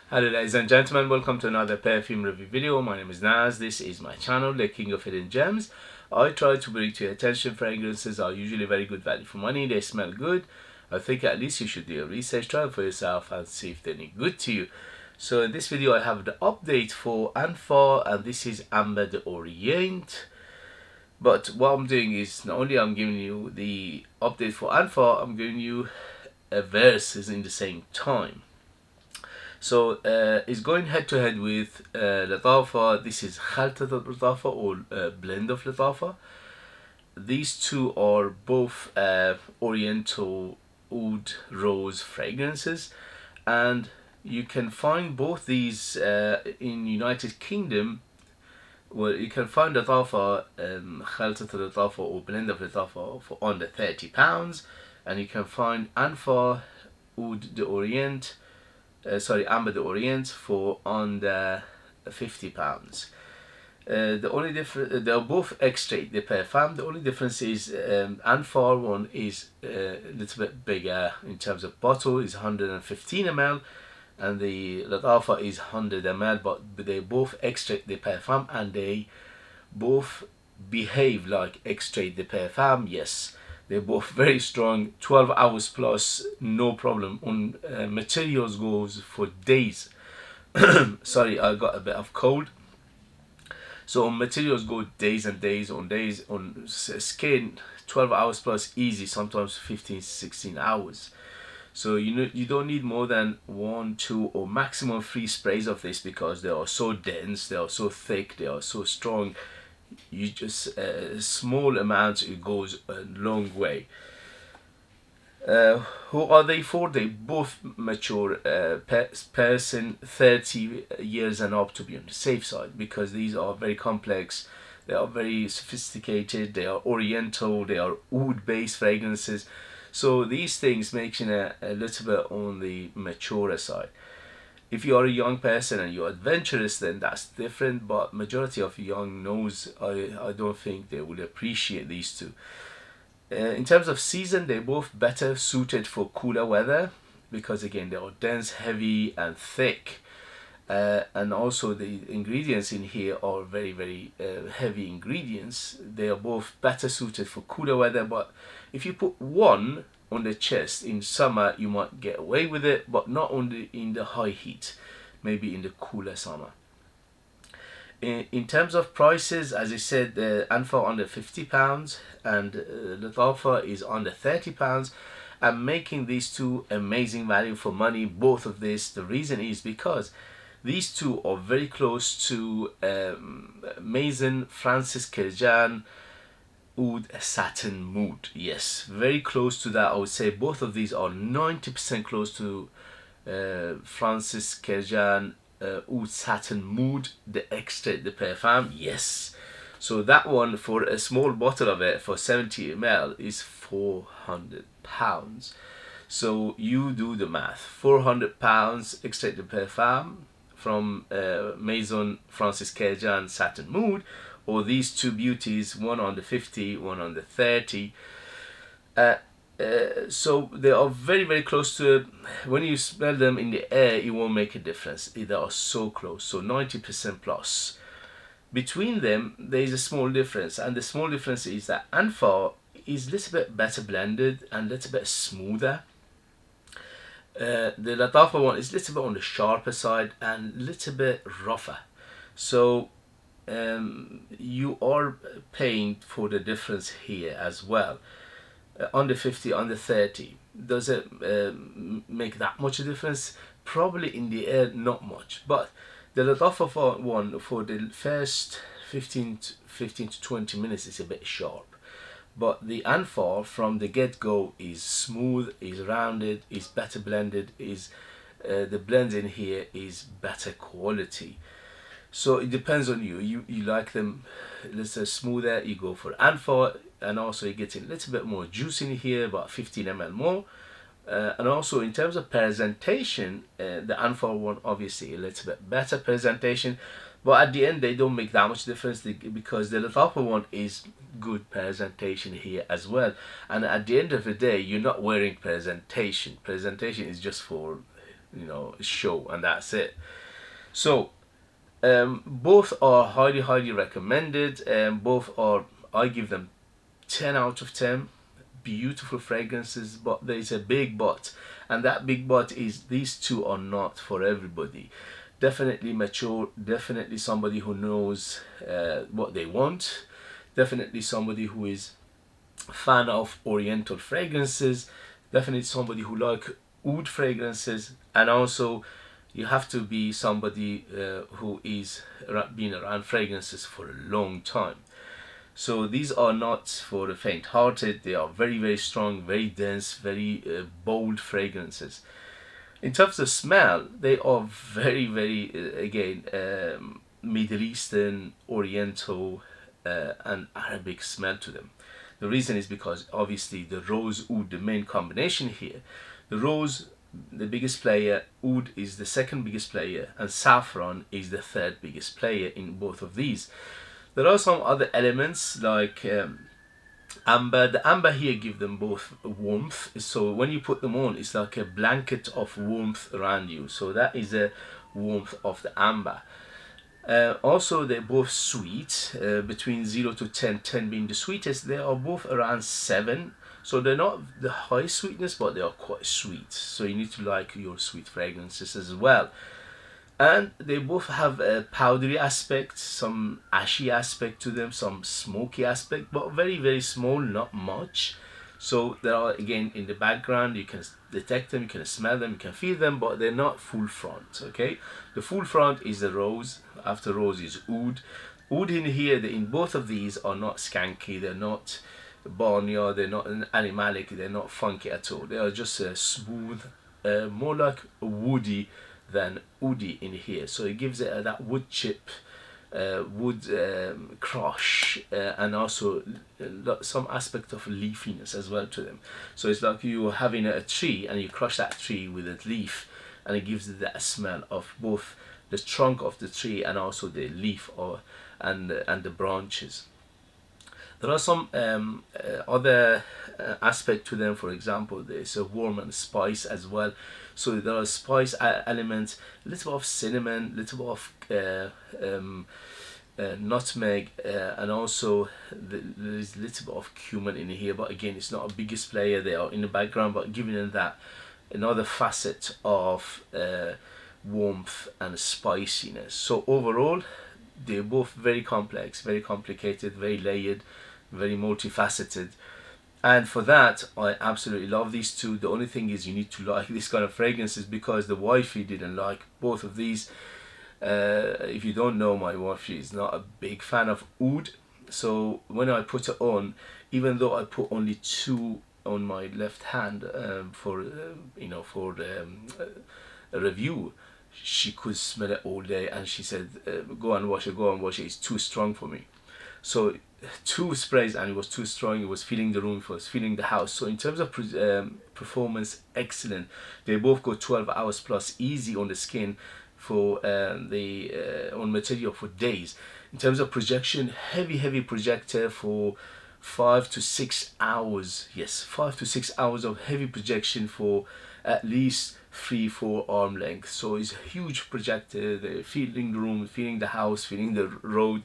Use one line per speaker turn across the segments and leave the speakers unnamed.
Hello ladies and gentlemen, welcome to another perfume review video. My name is Naz, this is my channel, the King of Hidden Gems. I try to bring to your attention fragrances are usually very good value for money, they smell good. I think at least you should do a research trial for yourself and see if they're any good to you. So in this video I have the update for Anfar, and this is Amber d'Orient. But what I'm doing is not only I'm giving you the update for Anfar, I'm giving you a verses in the same time. So it's going head to head with Lattafa. This is Khalta Lattafa, or blend of Lattafa. These two are both Oriental oud rose fragrances, and you can find both these in United Kingdom. Well, you can find Lattafa, Khalta Lattafa or blend of Lattafa for under £30, and you can find Anfar Oud d'Orient, Amber d'Orient for under £50. The only difference, they are both Extrait de Parfum. The only difference is Anfar one is a little bit bigger in terms of bottle, is 115 ml, and the Lattafa is 100 ml, but they both Extrait de Parfum, and they both behave like Extrait de Parfum. Yes, they're both very strong, 12 hours plus, no problem. On materials goes for days. Sorry, I got a bit of cold. So on materials go days and days, on days. On skin, 12 hours plus easy, sometimes 15, 16 hours. So you don't need more than 1, 2 or maximum 3 sprays of this, because they are so dense, they are so thick, they are so strong. You just small amounts, it goes a long way. Who are they for? They both mature person 30 years and up, to be on the safe side, because these are very complex, they are very sophisticated, they are oriental, they are oud based fragrances. So these things make you a little bit on the mature side. If you are a young person and you're adventurous, then that's different, but majority of young knows, I don't think they will appreciate these two. In terms of season, they're both better suited for cooler weather, because again they are dense, heavy and thick, and also the ingredients in here are very heavy ingredients. They are both better suited for cooler weather, but if you put one on the chest in summer, you might get away with it, but not on in the high heat, maybe in the cooler summer. In terms of prices, as I said, Anfar under £50 and Lattafa is under £30. I'm making these two amazing value for money, both of this. The reason is because these two are very close to Maison Francis Kurkdjian Oud Satin Mood. Yes, very close to that. I would say both of these are 90% close to Francis Kurkdjian Oud Satin Mood, the Extrait de Parfum. Yes, so that one, for a small bottle of it for 70 ml is £400. So you do the math. £400 Extrait de Parfum from Maison Francis Kurkdjian Satin Mood, or these two beauties, one on the 50, one on the 30. So they are very close to, when you smell them in the air, it won't make a difference. They are so close, so 90% plus. Between them, there is a small difference, and the small difference is that Anfar is a little bit better blended and a little bit smoother. The Lattafa one is a little bit on the sharper side and a little bit rougher. So you are paying for the difference here as well. Under 50, under 30, does it make that much a difference? Probably in the air, not much. But the Lattafa one, for the first 15 to 20 minutes, is a bit sharp. But the Anfar from the get-go is smooth, is rounded, is better blended, is the blend in here is better quality. So it depends on you. You like them a little smoother, you go for Anfar, and also you get a little bit more juice in here, about 15 ml more. And also in terms of presentation, the Anfar one obviously a little bit better presentation, but at the end they don't make that much difference, because the Lattafa one is good presentation here as well. And at the end of the day, you're not wearing presentation. Presentation is just for show, and that's it. So both are highly recommended, and both are, I give them 10 out of 10. Beautiful fragrances, but there is a big but, and that big but is these two are not for everybody. Definitely mature, definitely somebody who knows what they want, definitely somebody who is fan of oriental fragrances, definitely somebody who like oud fragrances, and also you have to be somebody who is been around fragrances for a long time. So these are not for the faint-hearted. They are very strong, very dense, very bold fragrances. In terms of smell, they are very again, Middle Eastern, Oriental, and Arabic smell to them. The reason is because obviously the rose oud, the main combination here, the rose, the biggest player, oud is the second biggest player, and saffron is the third biggest player in both of these. There are some other elements like amber. The amber here give them both warmth, so when you put them on, it's like a blanket of warmth around you, so that is the warmth of the amber. Also, they're both sweet, between 0 to 10, 10 being the sweetest. They are both around 7, so they're not the high sweetness, but they are quite sweet, so you need to like your sweet fragrances as well. And they both have a powdery aspect, some ashy aspect to them, some smoky aspect, but very small, not much. So they are again in the background, you can detect them, you can smell them, you can feel them, but they're not full front. Okay, the full front is the rose. After rose is oud. Oud in here, in both of these are not skanky, they're not barnyard, they're not animalic, they're not funky at all. They are just smooth, more like woody than oudi in here, so it gives it that wood chip, wood crush, and also some aspect of leafiness as well to them. So it's like you having a tree and you crush that tree with a leaf, and it gives it that smell of both the trunk of the tree and also the leaf and the branches. There are some other aspect to them. For example, there's a warm and spice as well. So there are spice elements, a little bit of cinnamon, a little bit of nutmeg, and also there's a little bit of cumin in here. But again, it's not a biggest player. They are in the background, but giving them that another facet of warmth and spiciness. So overall, they're both very complex, very complicated, very layered, very multifaceted, and for that I absolutely love these two. The only thing is you need to like this kind of fragrances, because the wifey didn't like both of these. If you don't know, my wife, is not a big fan of oud, so when I put it on, even though I put only 2 on my left hand for a review, she could smell it all day, and she said, go and wash it, it's too strong for me. So 2 sprays and it was too strong, it was filling the room, it was filling the house. So in terms of performance, excellent. They both go 12 hours plus easy on the skin for on material for days. In terms of projection, heavy projector for 5 to 6 hours. Yes, 5 to 6 hours of heavy projection for at least 3-4 arm length. So it's a huge projector. They're filling the room, filling the house, filling the road,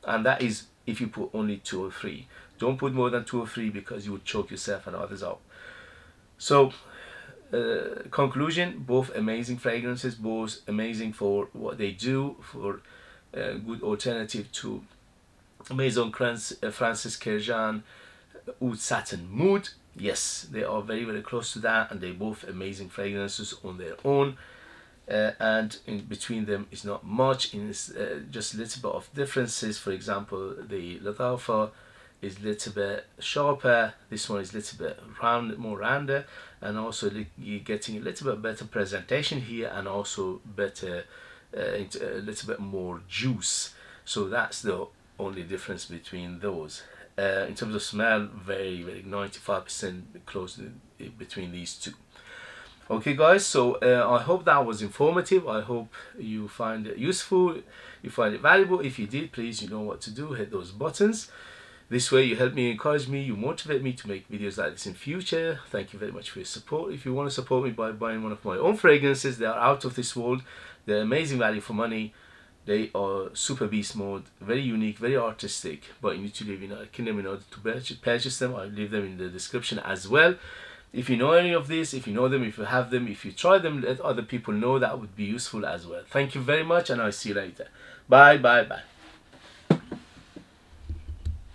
and that is if you put only 2 or 3. Don't put more than 2 or 3, because you would choke yourself and others out. So conclusion, both amazing fragrances, both amazing for what they do, for a good alternative to Maison Francis Kurkdjian Oud Satin Mood. Yes, they are very close to that, and they're both amazing fragrances on their own. And in between them is not much, just a little bit of differences. For example, the Lattafa is a little bit sharper, this one is a little bit more rounder, and also you're getting a little bit better presentation here, and also better a little bit more juice. So that's the only difference between those. In terms of smell, very 95% close between these two. Okay guys, so I hope that was informative. I hope you find it useful, you find it valuable. If you did, please, you know what to do, hit those buttons. This way you help me, encourage me, you motivate me to make videos like this in future. Thank you very much for your support. If you want to support me by buying one of my own fragrances, they are out of this world. They're amazing value for money. They are super beast mode, very unique, very artistic, but you need to live in a kingdom in order to purchase them. I'll leave them in the description as well. If you know any of this, if you know them, if you have them, if you try them, let other people know. That would be useful as well. Thank you very much, and I'll see you later. Bye, bye, bye.